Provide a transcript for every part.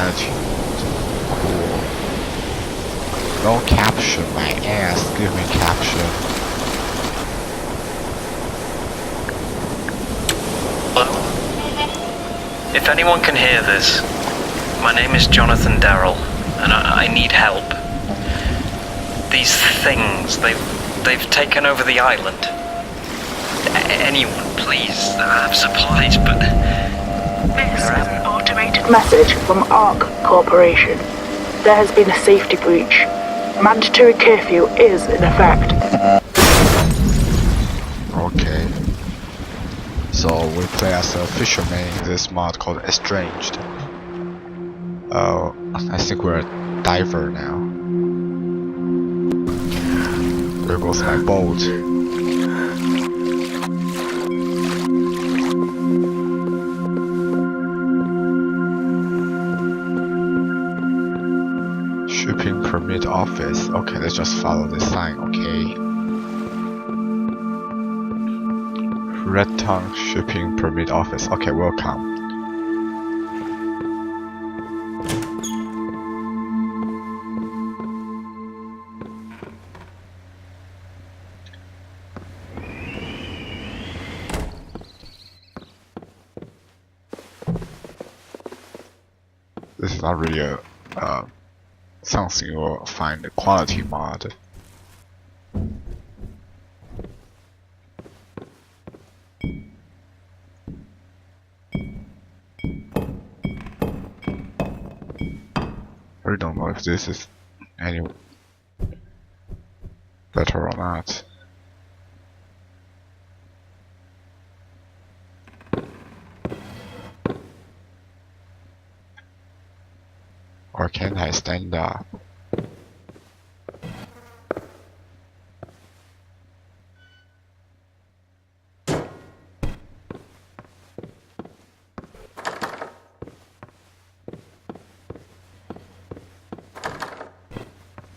attitude. Cool. No caption, my ass. Give me caption. Hello? If anyone can hear this, my name is Jonathan Darrell, and I need help. These things, they've taken over the island. Anyone, please, I have supplies, but... This is an automated message from ARC Corporation. There has been a safety breach. Mandatory curfew is in effect. Okay. So we play as a fisherman in this mod called Estranged. I think we're a diver now. There goes my boat. Shipping permit office. Okay, let's just follow the sign, okay. Red Tongue Shipping Permit Office. Okay, welcome. This is not really a something you'll find a quality mod. I really don't know if this is any better or not. Or can I stand up?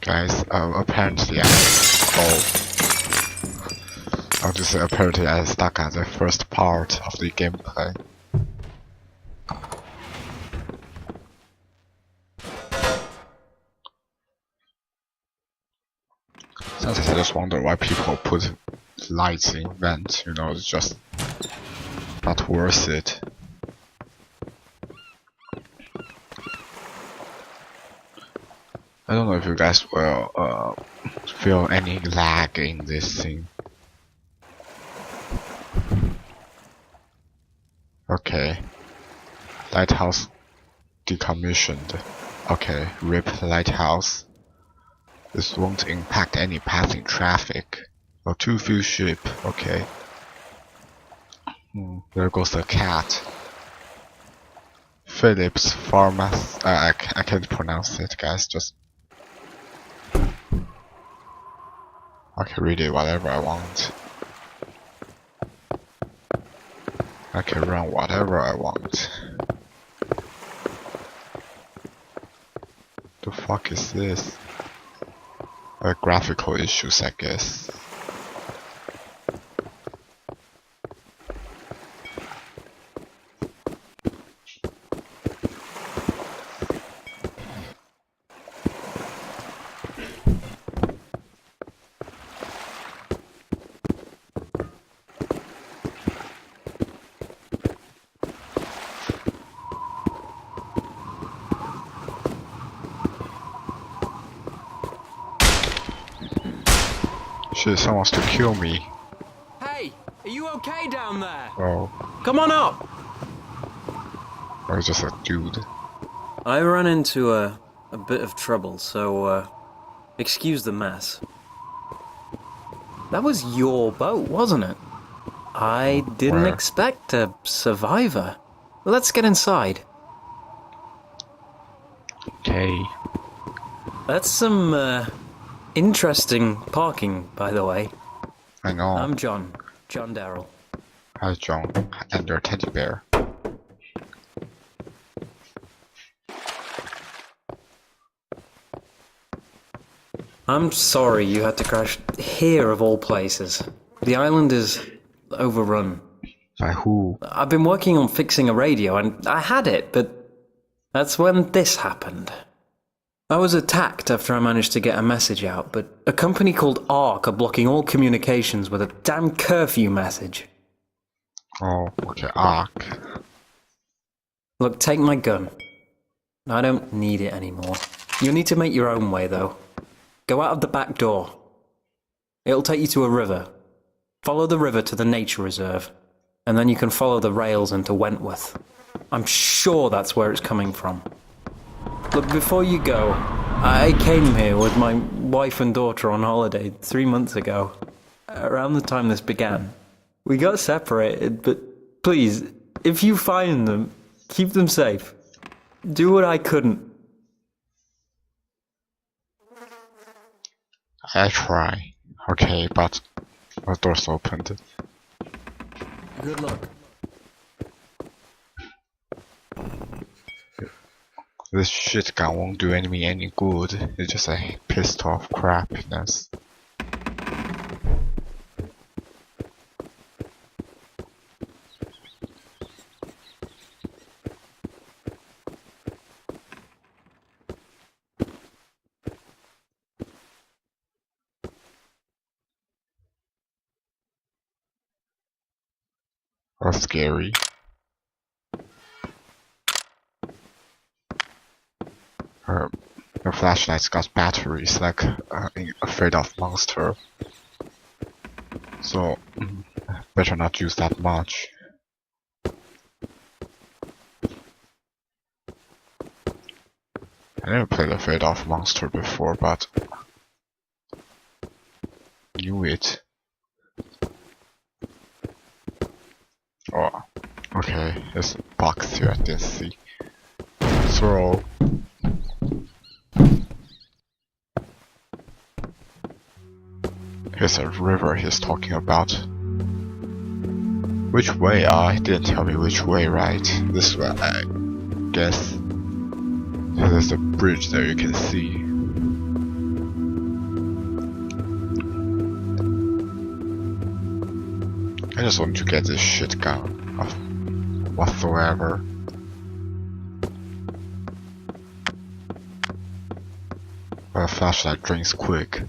Guys, apparently I'll just say apparently I stuck at the first part of the gameplay. Sometimes I just wonder why people put lights in vents, you know, it's just not worth it. I don't know if you guys will feel any lag in this thing. Okay. Lighthouse decommissioned. Okay, RIP lighthouse. This won't impact any passing traffic. Oh, too few ship. Okay. There goes the cat. Phillips Pharmacy. I can't pronounce it, guys. Just. I can read it whatever I want. I can run whatever I want. The fuck is this? Graphical issues, I guess. Shit, someone wants to kill me. Hey, are you okay down there? Oh. Come on up! Or it's just a dude. I ran into a bit of trouble, so, excuse the mess. That was your boat, wasn't it? I didn't Where? expect a survivor. Let's get inside. Okay. That's some, interesting parking, by the way. I know. I'm John Darrell. Hi, John. And your teddy bear. I'm sorry you had to crash here of all places. The island is overrun. By who? I've been working on fixing a radio and I had it, but That's when this happened. I was attacked after I managed to get a message out, but a company called ARC are blocking all communications with a damn curfew message. Oh, okay, Ark. Look, take my gun. I don't need it anymore. You'll need to make your own way, though. Go out of the back door. It'll take you to a river. Follow the river to the nature reserve, and then you can follow the rails into Wentworth. I'm sure that's where it's coming from. Look, before you go, I came here with my wife and daughter on holiday 3 months ago, around the time this began. We got separated, but please, if you find them, keep them safe. Do what I couldn't. I try. Okay, but the door's opened. Good luck. This shit gun won't do me any good. It's just a pissed off crapness. Or scary. Your flashlight's got batteries, like Afraid of Monster. So, better not use that much. I never played Afraid of Monster before, but knew it. Oh, okay, there's a box here I didn't see. Throw. Here's a river he's talking about. Which way? He didn't tell me which way, right? This way, I guess. There's a bridge there you can see. I just want to get this shit gun of whatsoever. But a flashlight drains quick.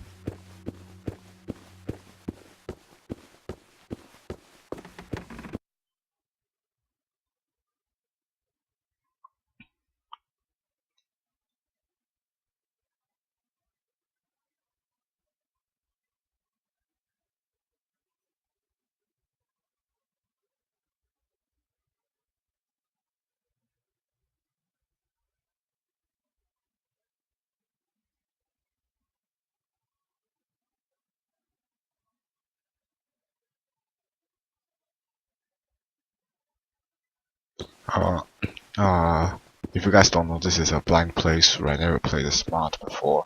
If you guys don't know, this is a blind playthrough. I never played a smart before.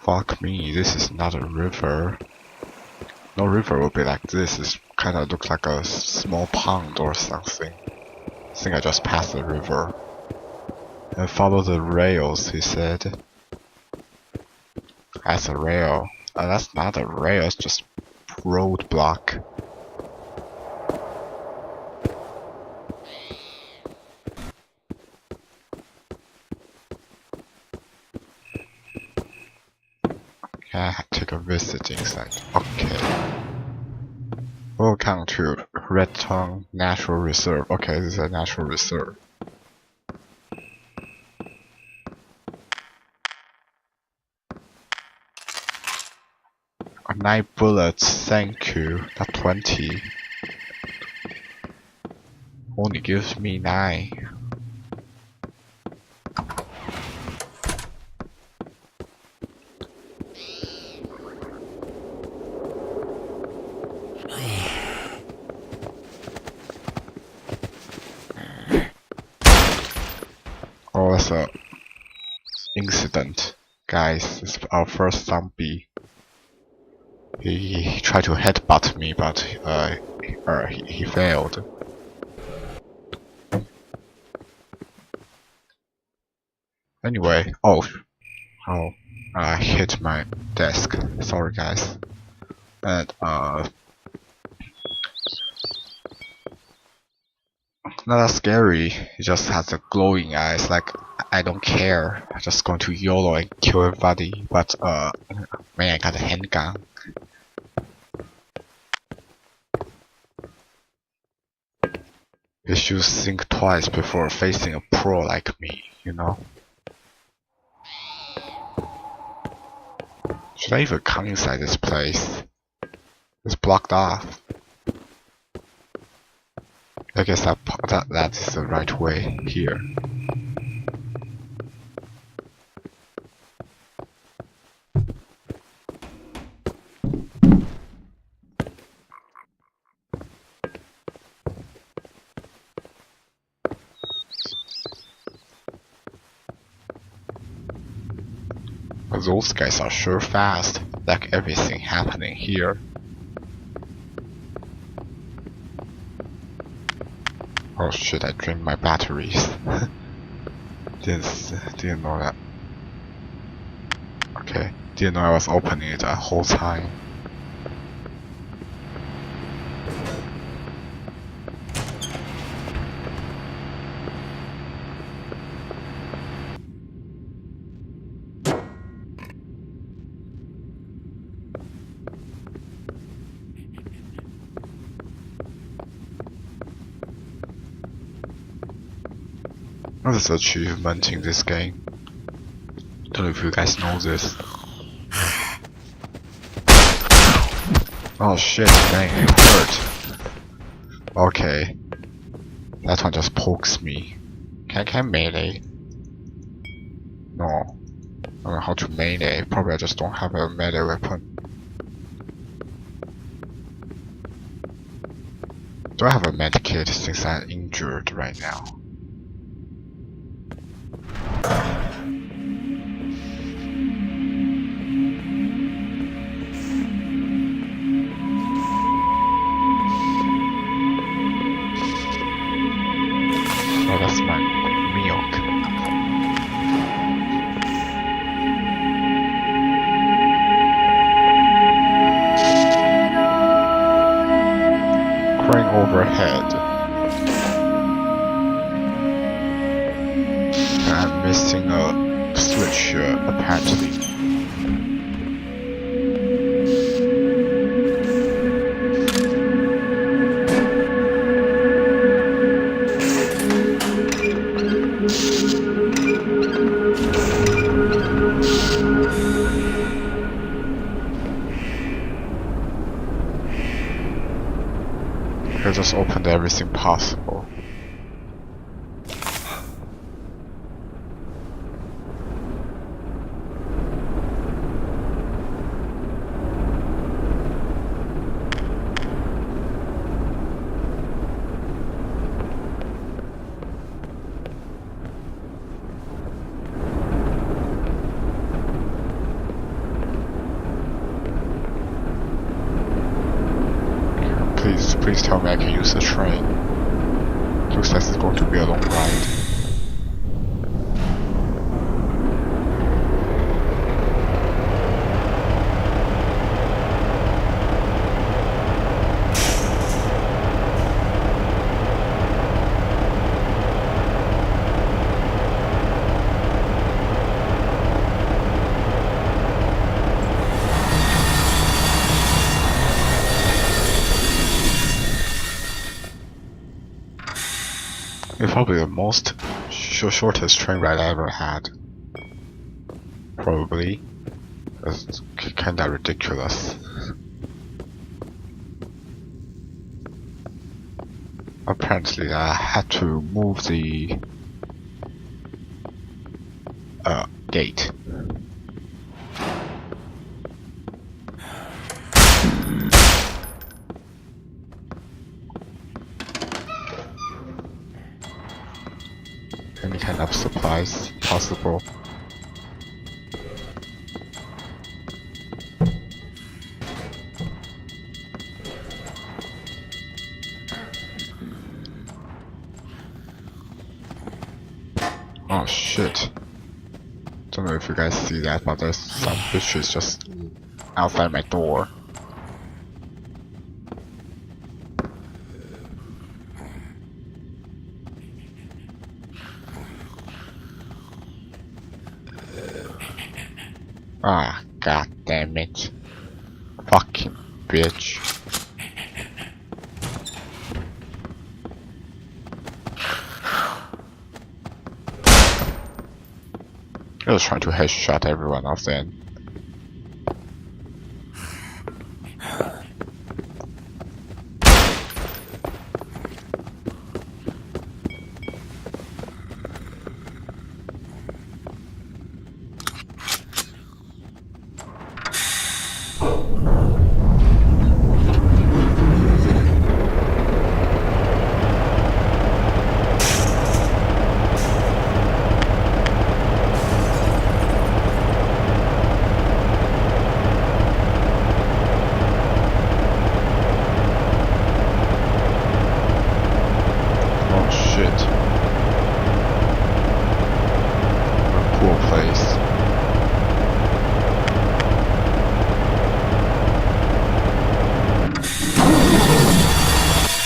Fuck me, this is not a river. No river will be like this. It kinda looks like a small pond or something. I think I just passed the river. And follow the rails, he said. That's a rail. That's not a rail, it's just roadblock. Yeah, take a visiting site. Okay. Welcome to Red Tongue Natural Reserve. Okay, this is a natural reserve. Nine bullets, thank you. Not 20. Only gives me 9. Oh, that's a incident. Guys, it's our first zombie. He tried to headbutt me, but he failed. Anyway, oh, Oh, I hit my desk. Sorry, guys. And not that scary. It just has a glowing eyes. Like I don't care. I'm just going to YOLO and kill everybody. But man, I got a handgun. You should think twice before facing a pro like me, you know? Should I even come inside this place? It's blocked off. I guess that is the right way here. But those guys are sure fast, like everything happening here. Oh shit, I drained my batteries. didn't know that. Okay, didn't know I was opening it the whole time. Another achievement in this game. Don't know if you guys know this. Oh shit, dang, it hurt. Okay. That one just pokes me. Can I melee? No. I don't know how to melee. Probably I just don't have a melee weapon. Do I have a medkit since I'm injured right now? Oh, that's my milk. Crane overhead. I'm missing a switch, apparently. I just opened everything possible. Please tell me I can use the train. Looks like it's going to be a long ride. It's probably the most shortest train ride I ever had. Probably. It's kinda ridiculous. Apparently I had to move the gate. Any kind of supplies possible. Oh shit. Don't know if you guys see that, but there's some bitches just outside my door. Ah, god damn it. Fucking bitch. I was trying to headshot everyone off then.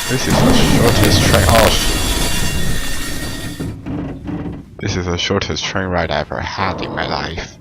This is the shortest train. Oh, this is the shortest train ride I ever had in my life.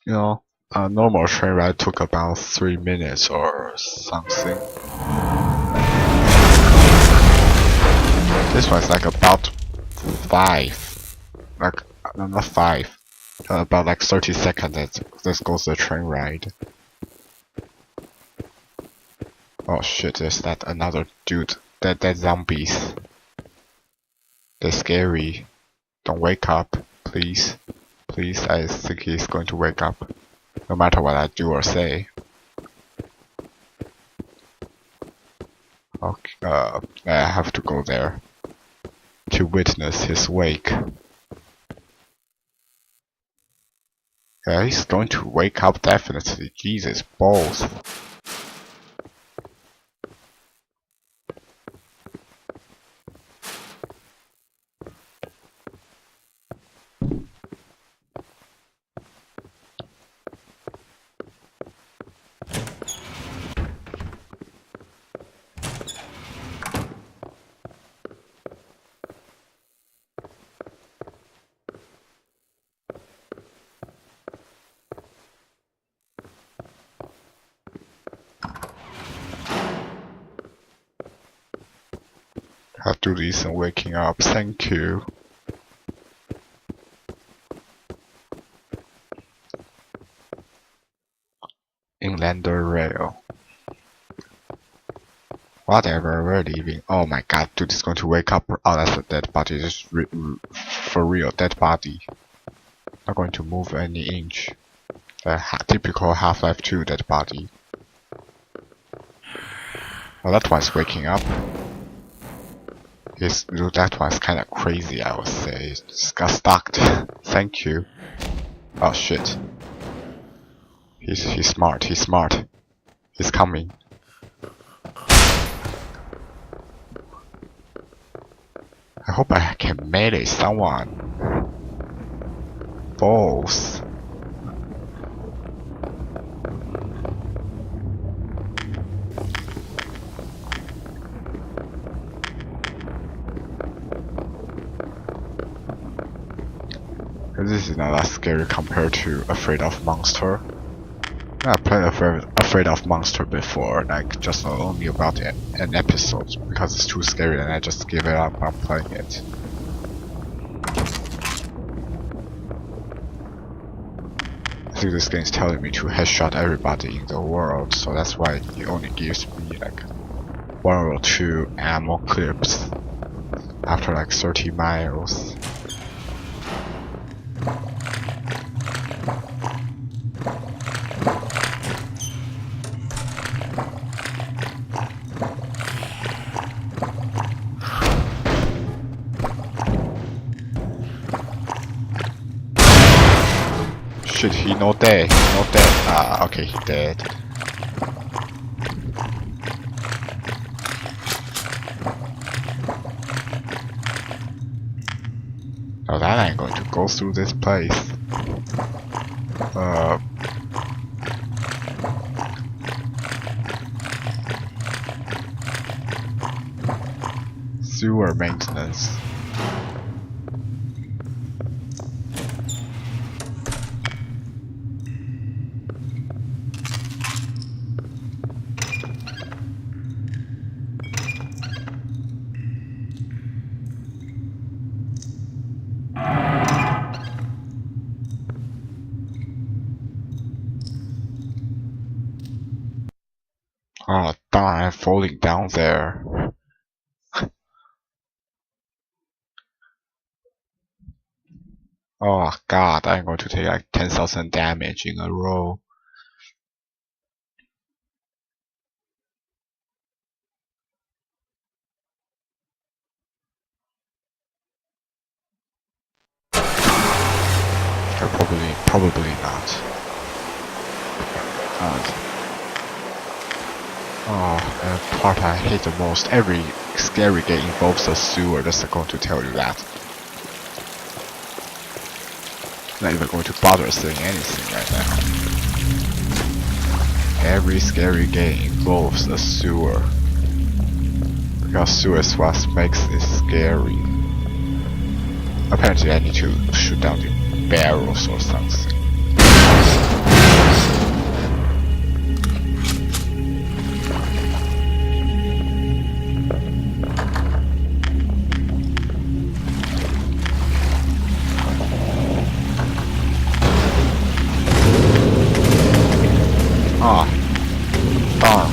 You know, a normal train ride took about 3 minutes or something. This one's like about 5. Like, not 5. About like 30 seconds. This goes the train ride. Oh shit, there's that another dude. That zombies. They're scary. Don't wake up, please. Please, I think he's going to wake up. No matter what I do or say. Okay, I have to go there. To witness his wake. Yeah, he's going to wake up definitely. Jesus, balls. I'll do this and waking up, thank you. Inlander Rail. Whatever, we're leaving. Oh my god, dude is going to wake up. Oh, that's a dead body. Just for real, dead body. Not going to move any inch. Typical Half-Life 2 dead body. Well, that one's waking up. That one's kinda crazy, I would say. It just got stuck. Thank you. Oh shit. He's smart, he's smart. He's coming. I hope I can melee someone. Balls. This is not that scary compared to Afraid of Monster. I played Afraid of Monster before, like just only about an episode, because it's too scary and I just give it up on playing it. I think this game is telling me to headshot everybody in the world, so that's why it only gives me like 1 or 2 ammo clips. after like 30 miles. Shit, he not dead. Not dead. Ah, okay, he dead. Now that I'm going to go through this place. Sewer maintenance. Oh darn, I'm falling down there. Oh god, I'm going to take like 10,000 damage in a row. Probably not. The part I hate the most, every scary game involves a sewer, just going to tell you that. Not even going to bother saying anything right now. Every scary game involves a sewer. Because sewer is what makes it scary. Apparently I need to shoot down the barrels or something. Ah, darn.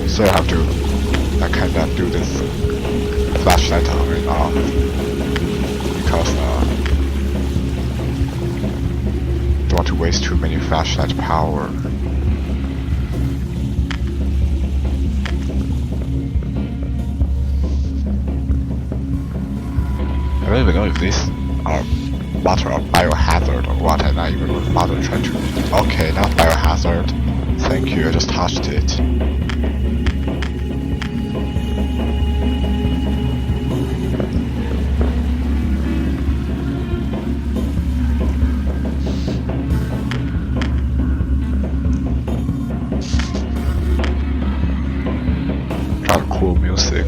So I have to kinda do this flashlight on and off because don't want to waste too many flashlight power. I don't even know if these are water or biohazard or what. I'm not even bother trying to. Okay, not biohazard. Thank you. I just touched it. Cool music.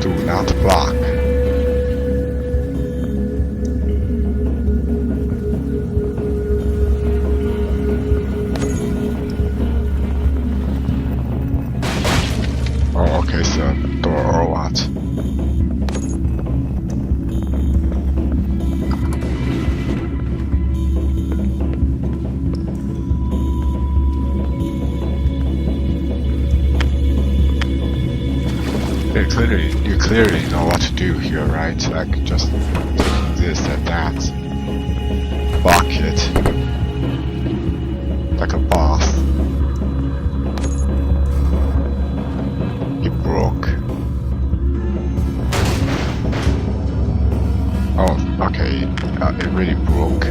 Do not block. Oh, okay, so door or what? You clearly know what to do here, right? Like just taking this and that. Block it. Like a boss. It broke. Oh, okay. It really broke.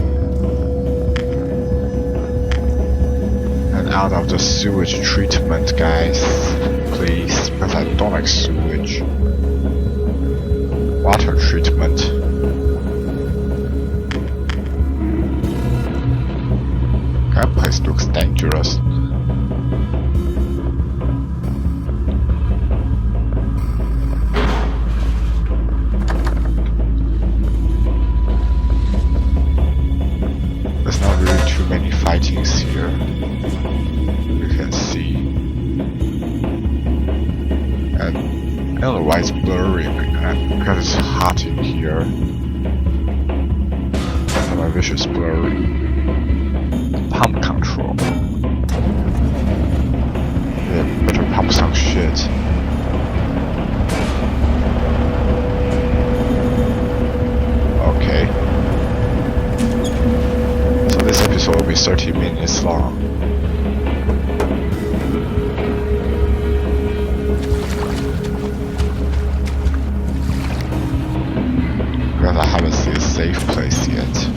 And out of the sewage treatment, guys. Please, because I don't like sewage. Water treatment. That place looks dangerous. There's not really too many fightings here. You can see. And otherwise blurry because it's hot in here. my vision's blurry. Pump control. Yeah, better pump some shit. Okay. So this episode will be 30 minutes long. Because I haven't seen a safe place yet.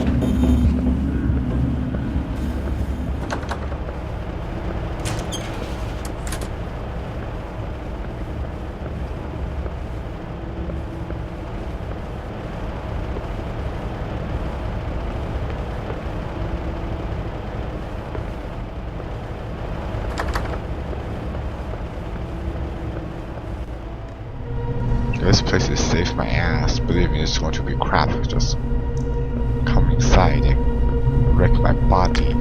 This place is safe, my ass. Believe me, it's going to be crap. Just come inside and wreck my body.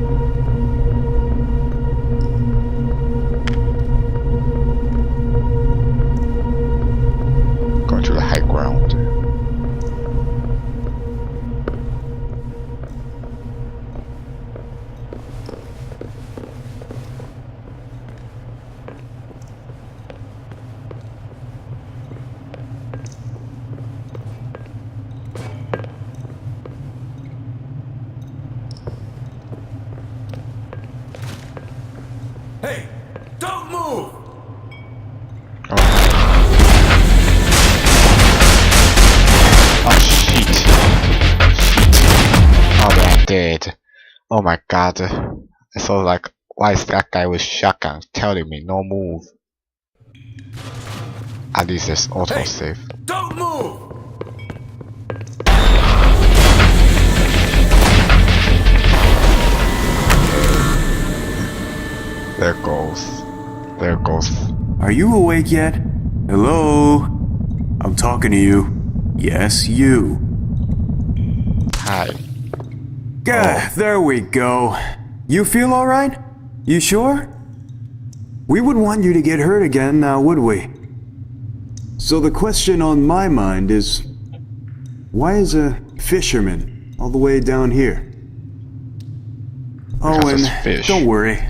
Going to the high ground. Hey, don't move! Oh shit. Shit. Oh, they're dead. Oh my god. So like, why is that guy with shotgun telling me no move? At least there's autosave. Don't move! There goes. There goes. Are you awake yet? Hello? I'm talking to you. Yes, you. Hi. Gah, there we go. You feel alright? You sure? We wouldn't want you to get hurt again, now would we? So the question on my mind is, why is a fisherman all the way down here? Oh, Because it's and fish. don't worry.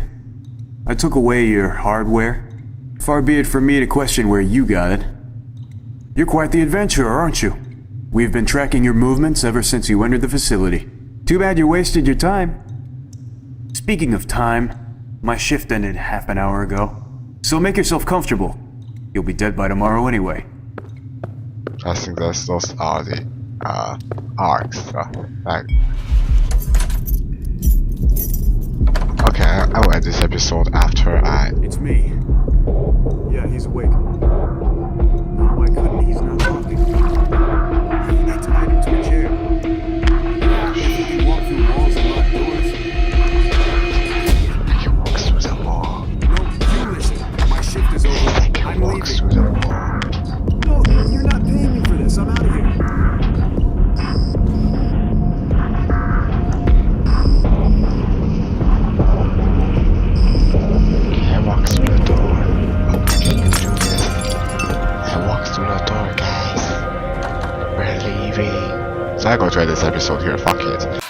I took away your hardware. Far be it from me to question where you got it. You're quite the adventurer, aren't you? We've been tracking your movements ever since you entered the facility. Too bad you wasted your time. Speaking of time, my shift ended half an hour ago. So make yourself comfortable. You'll be dead by tomorrow anyway. I think those are the arcs. Like, okay, I will end this episode after I. It's me. Yeah, he's awake. No, I couldn't. He's not talking. I tied him to a chair. He can walk through walls and lock doors. I can walk through the wall. No, you listen. My shift is over. I can I'm walk leaving. through the wall. No, you're not paying me for this. I'm out of here. Can I walk through the door? Oh, can you do this? I walk through the door, guys. We're leaving. So I go to end this episode here. Fuck it.